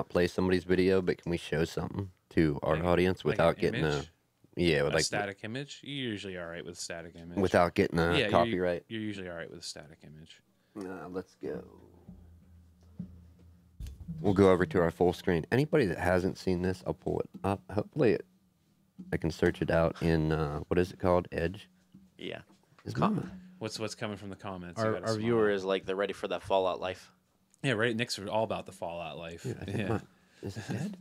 play somebody's video, but can we show something to our Like- audience like without an getting image? with A like static image. You're usually all right with static image. without getting a yeah, copyright? You're usually all right with a static image. Let's go. We'll go over to our full screen. Anybody that hasn't seen this, I'll pull it up. Hopefully, I can search it out in what is it called? Edge. Yeah. Is Comment. mine- What's coming from the comments? You Our, gotta our smile. viewer is like they're ready for that Fallout life. Yeah, right. Nick's all about the Fallout life. Dude, I think Yeah. mine- is it dead?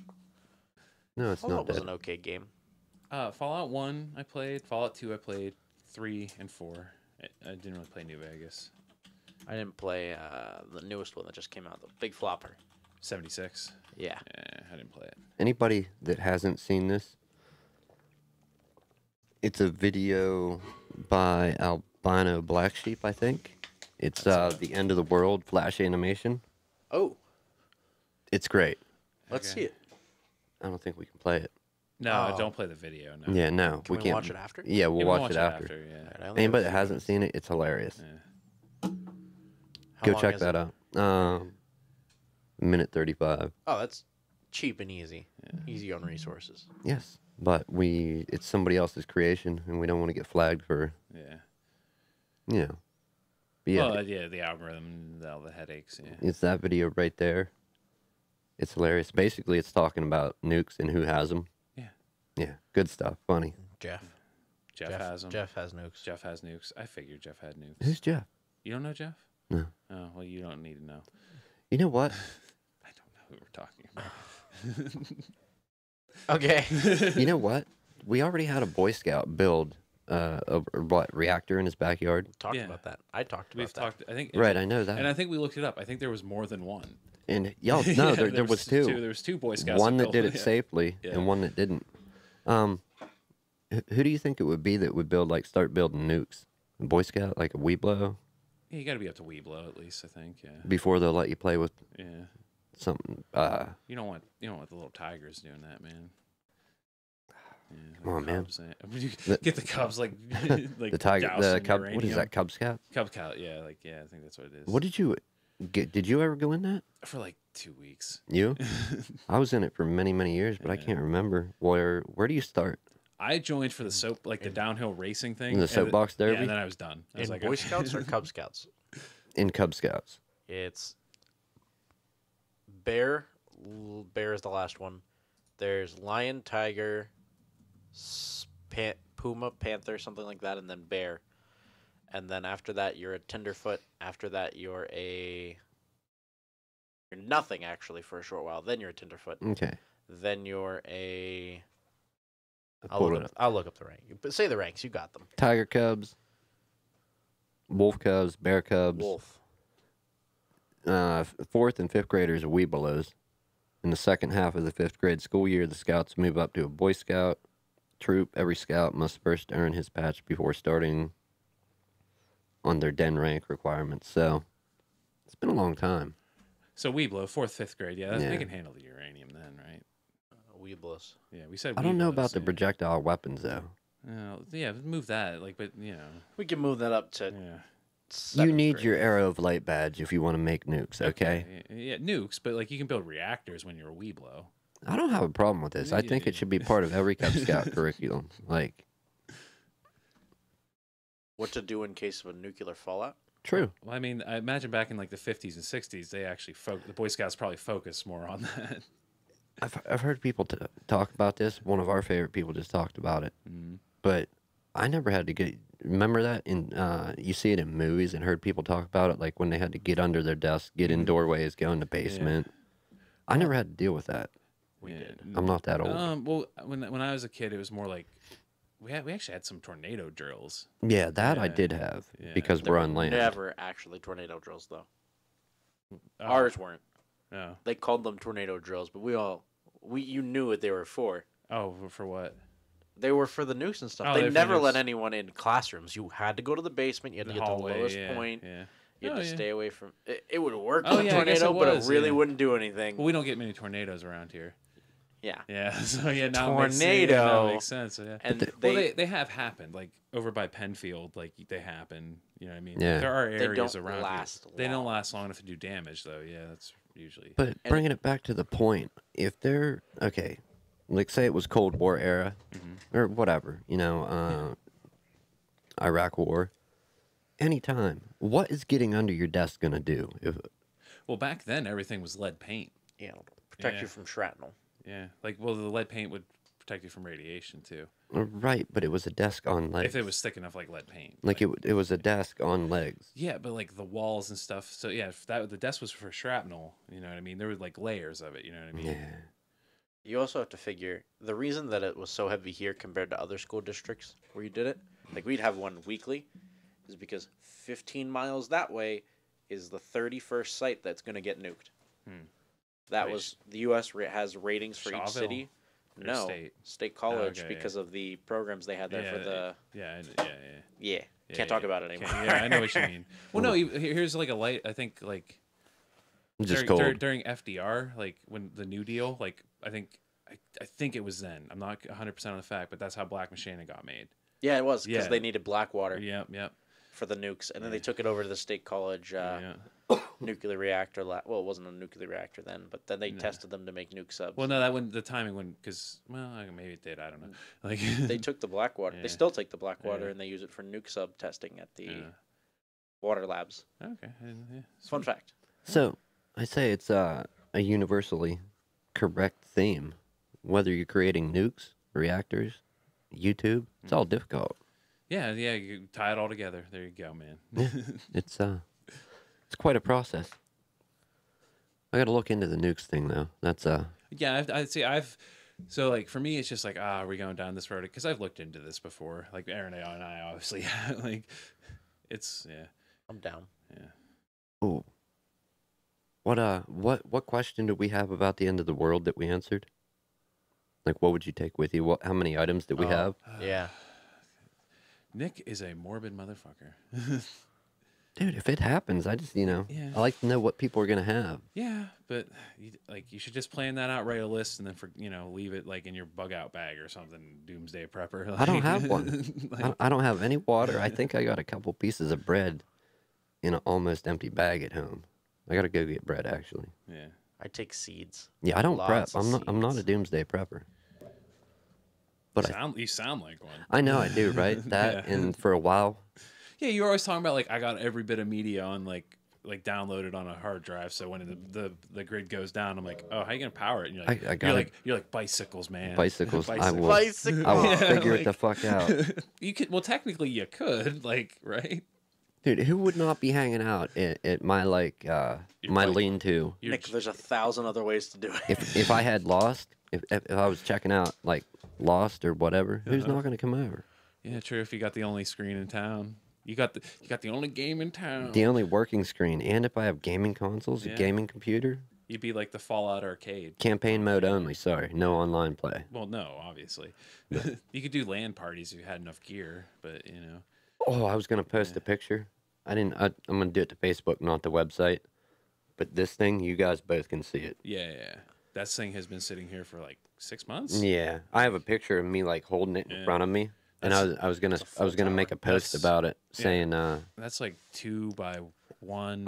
No, it's Fallout not was dead. an okay game. Fallout 1 I played. Fallout 2 I played. 3 and 4. I didn't really play New Vegas. I didn't play the newest one that just came out, the Big Flopper. 76. Yeah. Yeah, I didn't play it. Anybody that hasn't seen this, it's a video by Albino Black Sheep, I think. It's the end of the world flash animation. Oh, It's great. let's Okay. see it. I don't think we can play it. No, Oh. don't play the video. No. Yeah, no, Can we can't. watch it after? Yeah, we'll Yeah, watch it after. Yeah. Alright, I only Anybody have that a few hasn't seen it, it's hilarious. Yeah. How Go long check is that it? out. Minute 35. Oh, that's cheap and easy. Easy on resources. Yes, but it's somebody else's creation, and we don't want to get flagged for, Yeah. you know. But yeah, Well, yeah, the algorithm, all the headaches. Yeah. it's that video right there. It's hilarious. Basically, it's talking about nukes and who has them. Yeah. Yeah, good stuff. Funny. Jeff. Jeff has them. Jeff has nukes. Jeff has nukes. I figured Jeff had nukes. Who's Jeff? You don't know Jeff? No. Oh, well, you don't need to know. You know what? I don't know who we're talking about. Okay. You know what? We already had a Boy Scout build a reactor in his backyard. Talked Yeah. about that. I talked about We've that. talked. I think. Right, I know that. And I think we looked it up. I think there was more than one. And y'all, no, Yeah, there was two. There was two Boy Scouts. One that built did it yeah. safely Yeah. and one that didn't. Who do you think it would be that would start building nukes? A Boy Scout, like a Weeblo, Yeah, you got to be up to Weeblo at least, I think. Yeah. before they'll let you play with Yeah. something. You don't want the little tigers doing that, man. Yeah, Come on, man. Cubs, get the Cubs like The tiger, the dousing Cub. What is uranium. that? Cub Scout. Cub Scout, yeah, I think that's what it is. What did you get? Did you ever go in that? For like 2 weeks. You? I was in it for many, many years, but I can't remember where do you start? I joined for the downhill racing thing. In the soapbox derby? Yeah, and then I was done. I was In like, Boy Scouts or Cub Scouts? In Cub Scouts. It's bear. Bear is the last one. There's lion, tiger, puma, panther, something like that, and then bear. And then after that, you're a tenderfoot. After that, you're nothing actually for a short while. Then you're a tenderfoot. Okay. Then you're a. Pulled it up. I'll look up the rank. But say the ranks. You got them. Tiger Cubs, Wolf Cubs, Bear Cubs. Wolf. Fourth and fifth graders are Weebelows. In the second half of the fifth grade school year, the Scouts move up to a Boy Scout troop. Every Scout must first earn his patch before starting on their den rank requirements. So it's been a long time. So Weeblo, 4th, 5th grade, yeah, Yeah. they can handle the uranium then, right? Weeblos. Yeah, we said. I don't know Weeblos, about the yeah. projectile weapons though. Yeah, move that. Like, but you know, We can move that up to. yeah. You 7th need grade. your Arrow of Light badge if you want to make nukes, okay? Yeah, nukes, but like you can build reactors when you're a Weeblo. I don't have a problem with this. I think it should be part of every Cub Scout curriculum. Like, What to do in case of a nuclear fallout? true. Well, I mean, I imagine back in like the 50s and 60s, they actually the Boy Scouts probably focused more on that. I've heard people talk about this. One of our favorite people just talked about it. But I never had to get. Remember that in you see it in movies and heard people talk about it, like when they had to get under their desk, get in doorways, go in the basement. I never had to deal with that. We did. I'm not that old. Well, when I was a kid, it was more like we actually had some tornado drills. Yeah, that I Yeah. did have Yeah. because we're on land. Never actually tornado drills though. Oh, Ours weren't. No. They called them tornado drills, but you knew what they were for. Oh, for what? They were for the nukes and stuff. Oh, they they're for never let nukes. anyone in classrooms. You had to go to the basement. You had to The get to the hallway, lowest yeah, point. Yeah. You had Oh, to yeah. stay away from. It would work Oh, with a yeah, I guess tornado, it but it was, really yeah. wouldn't do anything. Well, we don't get many tornadoes around here. Yeah. Yeah. So yeah, now Tornado. It makes sense. Yeah. And They have happened, like over by Penfield, like they happen. You know what I mean? Yeah. There are They areas don't around last here. They don't long. last long enough to do damage, though. Yeah, that's usually. But bringing it back to the point, if they're okay, like say it was Cold War era or whatever, Iraq War, anytime. What is getting under your desk gonna do? Well, back then everything was lead paint. Yeah, it'll protect Yeah. you from shrapnel. Yeah, like the lead paint would protect you from radiation too, Right, but it was a desk on legs. if it was thick enough like lead paint. like it was a desk on legs. Yeah, but like the walls and stuff. So yeah, if the desk was for shrapnel. You know what I mean? There were like layers of it. You know what I mean? Yeah. You also have to figure the reason that it was so heavy here compared to other school districts where you did it, like we'd have one weekly, is because 15 miles that way is the 31st site that's going to get nuked. That Wait, was the U.S. Has ratings for each Shawville city. or No, state? college okay, because of the programs they had there for the Yeah. yeah. Yeah, Can't talk about it anymore. Yeah, I know what you mean. Well, no, here's like a light. I think like Just during FDR, like when the New Deal, like I think it was then. I'm not 100% on the fact, but that's how Black Machina got made. Yeah, it was because Yeah. they needed Blackwater Yep. for the nukes, and then they took it over to the state college Yeah. nuclear reactor. Well, it wasn't a nuclear reactor then, but then they tested them to make nuke subs. Well, no, that wouldn't. The timing wouldn't, because maybe it did. I don't know. Like They took the Blackwater. Yeah. They still take the Blackwater Yeah. and they use it for nuke sub testing at the Yeah. water labs. Okay. Yeah. Fun fact. So I say it's a universally correct theme. Whether you're creating nukes, reactors, YouTube, it's all difficult. Yeah. You tie it all together. There you go, man. It's quite a process. I got to look into the nukes thing though. That's Yeah, I see. So like for me, it's just like, are we going down this road? Because I've looked into this before. Like Aaron and I obviously, like, it's I'm down. oh. What question did we have about the end of the world that we answered? Like, what would you take with you? How many items did we have? Yeah. Nick is a morbid motherfucker. Dude, if it happens, I just, Yeah. I like to know what people are going to have. Yeah, but you should just plan that out, write a list, and then leave it like in your bug out bag or something. Doomsday prepper. Like, I don't have one. I don't have any water. I think I got a couple pieces of bread in an almost empty bag at home. I got to go get bread, actually. Yeah. I take seeds. Yeah, I don't prep. Lots of I'm not a seeds. doomsday prepper. But You sound like one. I know I do, right? That Yeah. and for a while, Yeah, you were always talking about like I got every bit of media on like downloaded on a hard drive. So when the grid goes down, I'm like, oh, how you gonna power it? And you're like, I gotta- you're like bicycles, man. bicycles. I will. Bicycle. I will Yeah, figure it the like- fuck out, You could. Well, technically, you could. Like, right? dude. Who would not be hanging out at my my bike- lean-to? You're Nick, there's 1,000 other ways to do it. If I had Lost, if I was checking out like Lost or whatever, who's not gonna come over? Yeah, true. If you got the only screen in town, you got the only game in town. The only working screen, and if I have gaming consoles, Yeah. a gaming computer, You'd be like the Fallout arcade. campaign mode only. Sorry, no online play. Well, no, obviously. You could do LAN parties if you had enough gear, but Oh, I was gonna post a picture. I didn't. I'm gonna do it to Facebook, not the website. But this thing, you guys both can see it. yeah. That thing has been sitting here for like 6 months. Yeah, I have a picture of me like holding it in Yeah. front of me, and I was gonna full make a post That's- about it yeah. saying That's like 2 by 1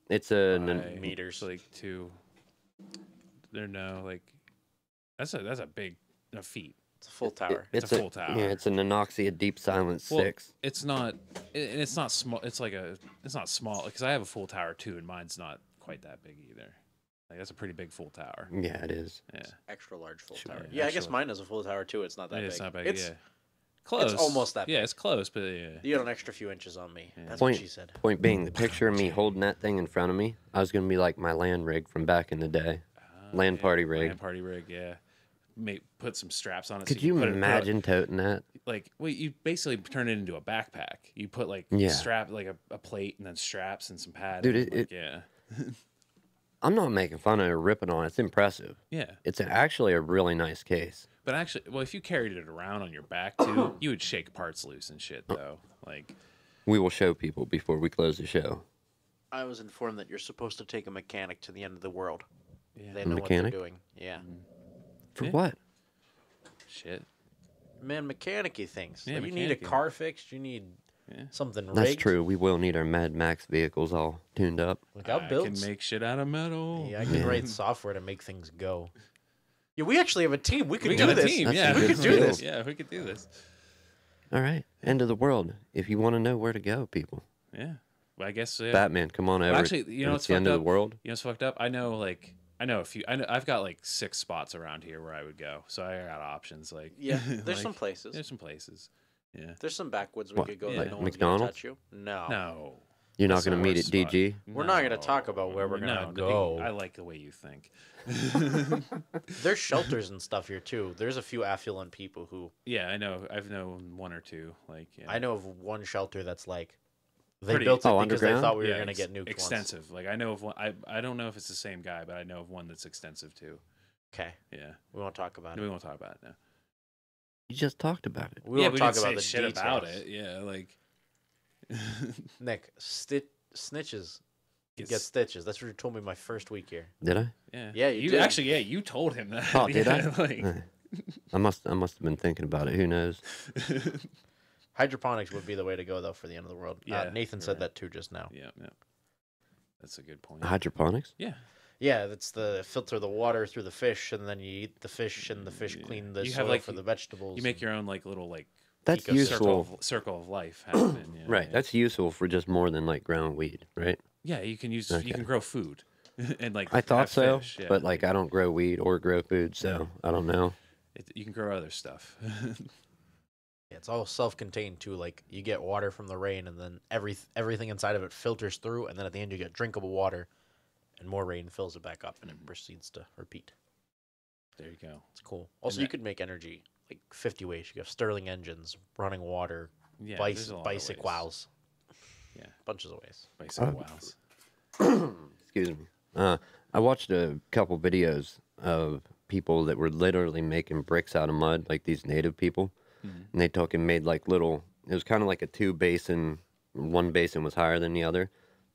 it's a by meters. Like 2. That's a big feat. It's a full tower. It's a full tower. Yeah, it's an Anoxia Deep Silence Well, 6. it's not. It's not small. It's not small because I have a full tower too, and mine's not quite that big either. Like that's a pretty big full tower. Yeah, it is. Yeah, Extra large full Sure, tower. Yeah, I guess actually. mine is a full tower too. It's not that big. it's not big. It's, yeah, close. almost that Yeah, big. it's close, but yeah. You got an extra few inches on me. Yeah. That's Point- what she said. Point being, the picture of me holding that thing in front of me, I was gonna be like my land rig from back in the day. LAN party rig. LAN party rig. Yeah. Put some straps on it. Could so you put it- imagine toting that? you basically turn it into a backpack. You put like Yeah. strap, like a plate, and then straps and some pads. Dude, and, it- yeah, I'm not making fun of it or ripping on it. It's impressive. yeah. It's actually a really nice case. But actually, well, if you carried it around on your back too, you would shake parts loose and shit, though. Like, We will show people before we close the show. I was informed that you're supposed to take a mechanic to the end of the world. yeah, They A know mechanic? what they're doing. Yeah. For Yeah. what? shit. Man, mechanic-y things. Yeah, Like, you need a mechanic-y. car fixed. You need Yeah. something rigged. That's true. We will need our Mad Max vehicles all tuned up. Like, I'll I build. can make shit out of metal. Yeah, I can Yeah. write software to make things go. Yeah, we actually have a team. We could we do got a this. team. That's Yeah, some we good could do skill. this. Yeah, we could do this. All right. End of the world. If you want to know where to go, people. Yeah. Well, I guess. Yeah. Batman, come on over. actually, you know If what's it's the end fucked of up? the world. You know what's fucked up? I know a few. I've got like 6 spots around here where I would go, so I got options. Like, Yeah, there's like, some places. There's some places. Yeah. There's some backwoods we What, could go like that no one's McDonald's? gonna touch you. No. No. You're not That's going to meet our at spot. DG. We're not gonna talk about where we're gonna go. I like the way you think. There's shelters and stuff here too. There's a few affluent people who Yeah, I know. I've known 1 or 2. Like, yeah. I know of one shelter that's like they Pretty- built it Oh, because they underground? thought we were Yeah, gonna get nuked once. extensive. Like I know of one. I don't know if it's the same guy, but I know of one that's extensive too. Okay, Yeah. we won't talk about We it. won't talk about it now. You just talked about it. We yeah, won't we talk didn't about say the shit details. about it. Yeah, like. Nick, snitches get Gets- stitches. That's what you told me my first week here. Did I? Yeah. Yeah, you did. actually. Yeah, you told him that. Oh, did Yeah, I? Like, I must have been thinking about it. Who knows? Hydroponics would be the way to go though for the end of the world. Yeah, Nathan you're said right. that too just now. yeah. That's a good point. Hydroponics? Yeah. Yeah, that's the filter the water through the fish, and then you eat the fish, and the fish Yeah. clean the You soil have, like, for the vegetables. You make your own like little like That's Ecosystem. useful. circle of life happen. Yeah, Right. Yeah. That's useful for just more than like growing weed, right? Yeah, you can use Okay. you can grow food, and like I thought have so, fish, yeah. but like I don't grow weed or grow food, so I don't know. You can grow other stuff. Yeah, it's all self-contained too. Like you get water from the rain, and then everything inside of it filters through, and then at the end you get drinkable water, and more rain fills it back up, and it proceeds to repeat. There you go. It's cool. Also, that- you could make energy like 50 ways. You have Stirling engines, running water, Yeah, there's a lot of ways. bicycles. Yeah. Bunches of ways. Bicycle wows. Excuse me. I watched a couple videos of people that were literally making bricks out of mud, like these native people. Mm-hmm. And they took and made like little, it was kind of like a two basin, one basin was higher than the other.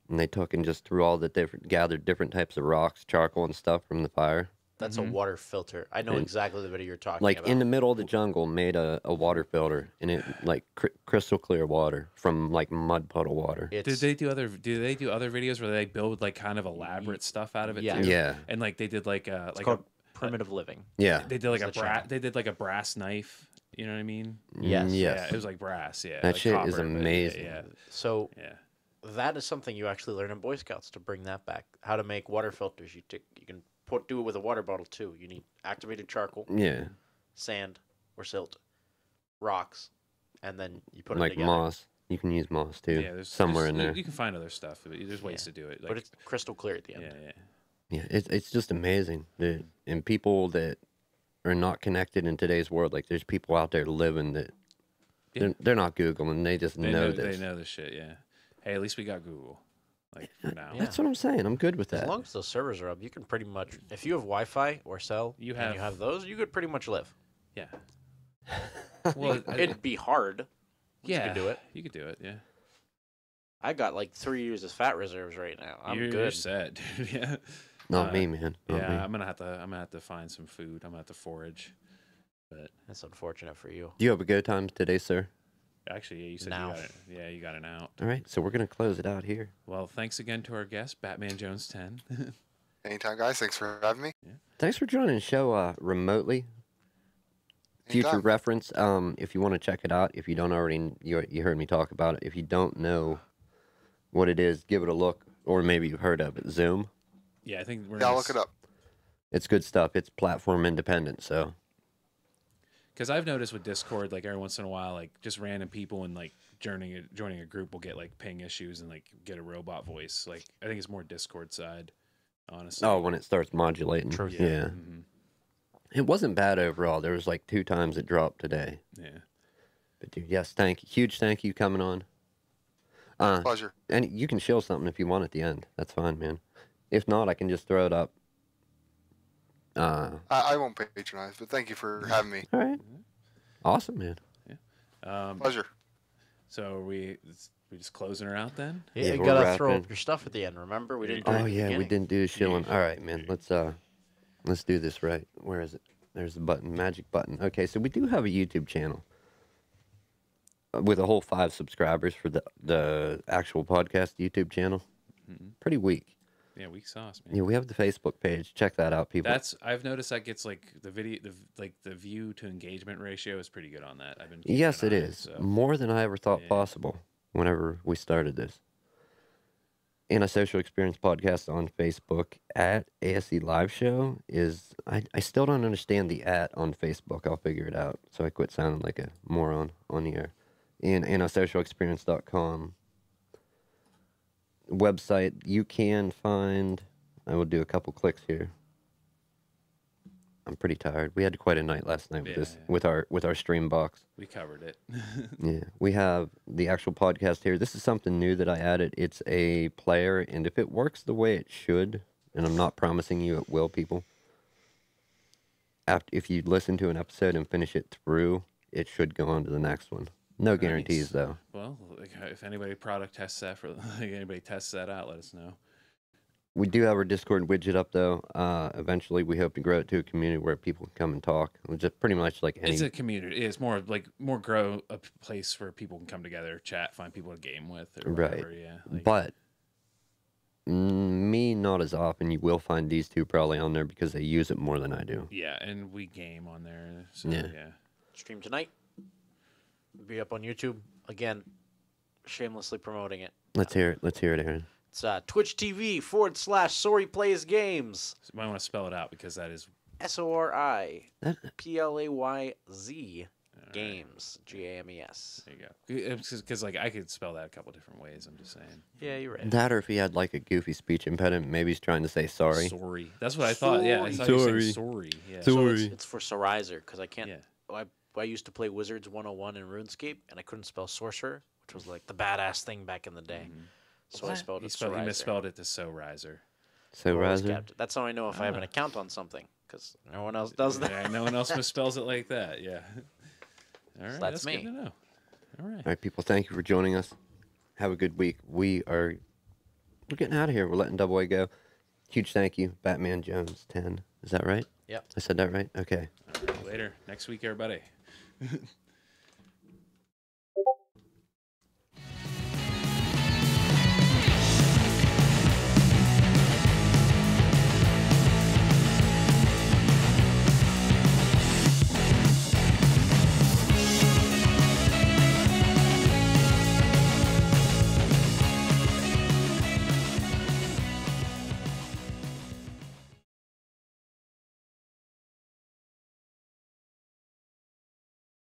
And they took and just threw all the gathered different types of rocks, charcoal and stuff from the fire. That's a water filter. I know And, exactly the video you're talking like about. in the middle of the jungle, made a water filter, and it like crystal clear water from like mud puddle water. It's, Do they do other videos where they build like kind of elaborate stuff out of it Yeah. too? Yeah. And like they did like it's called primitive living. Yeah. they did like That's a the channel. they did like a brass knife. You know what I mean? Yes. Yes. Yeah, it was like brass. Yeah, That like shit is copper, but amazing. Yeah, So yeah. that is something you actually learn in Boy Scouts to bring that back. How to make water filters. You can do it with a water bottle too. You need activated charcoal, Yeah. sand or silt, rocks, and then you put it Like together. moss. You can use moss too. Yeah, somewhere in you- there. You can find other stuff, but there's ways to do it. Like, But it's crystal clear at the end. yeah, yeah. Yeah, it's just amazing. And people that are not connected in today's world, like there's people out there living that Yeah. they're not Googling, they just know this. They know this shit. Yeah. Hey, at least we got Google. Like for now. Yeah. That's what I'm saying. I'm good with As that. long as those servers are up, you can pretty much. If you have Wi-Fi or cell, You and you have those, you could pretty much live. Yeah. Well, It'd be hard. But yeah, you could do it. You could do it. Yeah. I got like 3 years of fat reserves right now. I'm You're good. set, dude. Yeah. Not me, man. Not Yeah, me. I'm gonna have to find some food. I'm gonna have to forage. But That's unfortunate for you. Do you have a go time today, sir? actually, yeah, you said Now. you got it. Yeah, you got it out. All right, so we're gonna close it out here. Well, thanks again to our guest, Batman Jones 10. Anytime, guys. Thanks for having me. Thanks for joining the show remotely. Future Anytime. reference. If you want to check it out, if you don't already, you heard me talk about it. If you don't know what it is, give it a look, or maybe you've heard of it. Zoom. Yeah, I think we're Yeah, I'll look it up. It's good stuff. It's platform independent, so Because I've noticed with Discord, like every once in a while, like just random people and like joining a group will get like ping issues and like get a robot voice. Like I think it's more Discord side, honestly. when it starts modulating. True. Yeah. Mhm. It wasn't bad overall. There was like 2 times it dropped today. Yeah. But dude, yes, huge thank you coming on. Pleasure. And you can shill something if you want at the end. That's fine, man. If not, I can just throw it up. I won't patronize, but thank you for having me. All right. Awesome, man. Pleasure. So are we just closing her out then? Yeah, Yeah, you we're gotta throw wrapping. up your stuff at the end. Remember, we didn't. Do it Oh at the yeah, we beginning. didn't do the shilling. All right, man. Let's do this right. Where is it? There's the button, magic button. Okay, so we do have a YouTube channel with a whole 5 subscribers for the actual podcast YouTube channel. Pretty weak. Yeah, weak sauce, man. Yeah, we have the Facebook page. Check that out, people. I've noticed that gets like the video, the view to engagement ratio is pretty good on that. I've been keeping Yes, an it eye on is. so. More than I ever thought Yeah. possible whenever we started this. And a social experience podcast on Facebook at ASE Live Show is, I still don't understand the at on Facebook. I'll figure it out. So I quit sounding like a moron on the air. And antisocialexperience.com website, you can find, I will do a couple clicks here. I'm pretty tired. We had quite a night last night with Yeah, this, yeah. with our stream box. We covered it. Yeah, we have the actual podcast here. This is something new that I added. It's a player, and if it works the way it should, and I'm not promising you it will, people, if you listen to an episode and finish it through, it should go on to the next one. No guarantees, Nice. though. Well, like, if anybody product tests that for like, anybody tests that out, let us know. We do have our Discord widget up, though. Eventually, we hope to grow it to a community where people can come and talk. Just pretty much like any. It's a community. It's more grow a place where people can come together, chat, find people to game with, or whatever. Right. Yeah. Like, But me, not as often. You will find these two probably on there because they use it more than I do. yeah, and we game on there. So, Yeah. yeah. Stream tonight. Be up on YouTube again. Shamelessly promoting it. Let's hear it. Let's hear it, Aaron. It's Twitch TV /Sori Plays Games. So you might want to spell it out because that is SORI That, PLAYZ Games GAMES. there you go. Because like I could spell that a couple different ways. I'm just saying. Yeah, you're right. that or if he had like a goofy speech impediment, maybe he's trying to say sorry. Sorry. That's what I thought. Yeah, I thought you were saying sorry. Yeah. So- So Sorry. it's for Sorizer because I can't. Yeah. I used to play Wizards 101 in RuneScape and I couldn't spell sorcerer, which was like the badass thing back in the day. So I spelled He it spelled, he Sorizer. misspelled it to so riser. So Always Riser. kept it. That's how I know if I have an account on something. because no one else does that. Yeah, no one else misspells it like that. Yeah. All right, So that's that's me. good to know. All right. All right, people, thank you for joining us. Have a good week. We're getting out of here. We're letting Double A go. Huge thank you, Batman Jones 10. Is that right? Yep. I said that right? Okay. All right, later. Next week, everybody.